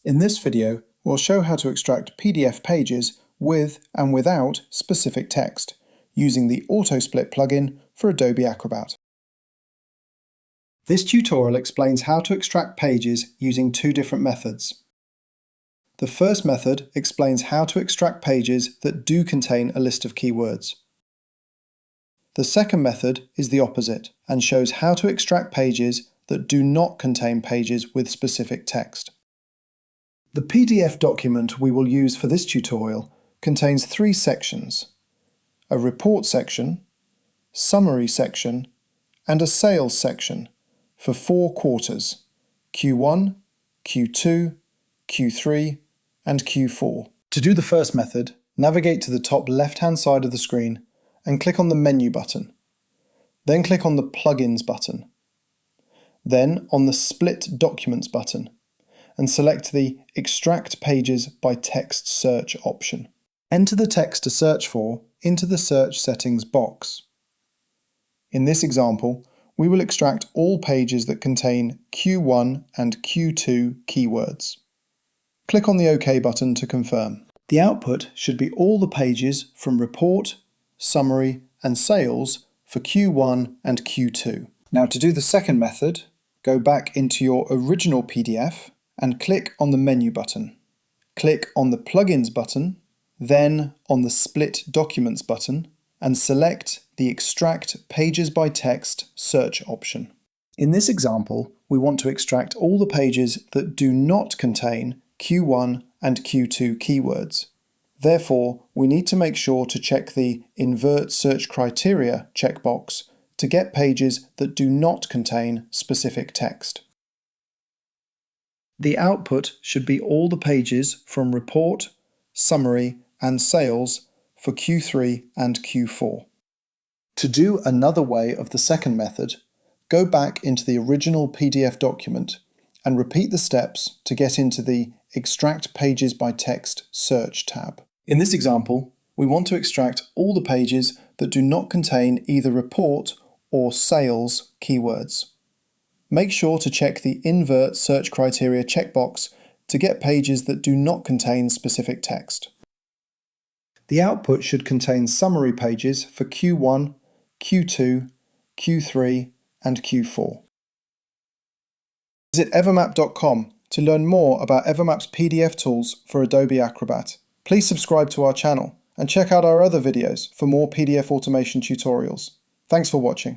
In this video, we'll show how to extract PDF pages with and without specific text, using the AutoSplit plugin for Adobe Acrobat. This tutorial explains how to extract pages using two different methods. The first method explains how to extract pages that do contain a list of keywords. The second method is the opposite and shows how to extract pages that do not contain pages with specific text. The PDF document we will use for this tutorial contains three sections: a report section, summary section, and a sales section for 4 quarters: Q1, Q2, Q3, and Q4. To do the first method, navigate to the top left-hand side of the screen and click on the Menu button. Then click on the Plugins button. Then on the Split Documents button, and select the Extract Pages by Text Search option. Enter the text to search for into the Search Settings box. In this example, we will extract all pages that contain Q1 and Q2 keywords. Click on the OK button to confirm. The output should be all the pages from Report, Summary, and Sales for Q1 and Q2. Now, to do the second method, go back into your original PDF and click on the Menu button. Click on the Plugins button, then on the Split Documents button, and select the Extract Pages by Text search option. In this example, we want to extract all the pages that do not contain Q1 and Q2 keywords. Therefore, we need to make sure to check the Invert Search Criteria checkbox to get pages that do not contain specific text. The output should be all the pages from Report, Summary, and Sales for Q3 and Q4. To do another way of the second method, go back into the original PDF document and repeat the steps to get into the Extract Pages by Text Search tab. In this example, we want to extract all the pages that do not contain either Report or Sales keywords. Make sure to check the Invert Search Criteria checkbox to get pages that do not contain specific text. The output should contain summary pages for Q1, Q2, Q3, and Q4. Visit evermap.com to learn more about Evermap's PDF tools for Adobe Acrobat. Please subscribe to our channel and check out our other videos for more PDF automation tutorials. Thanks for watching.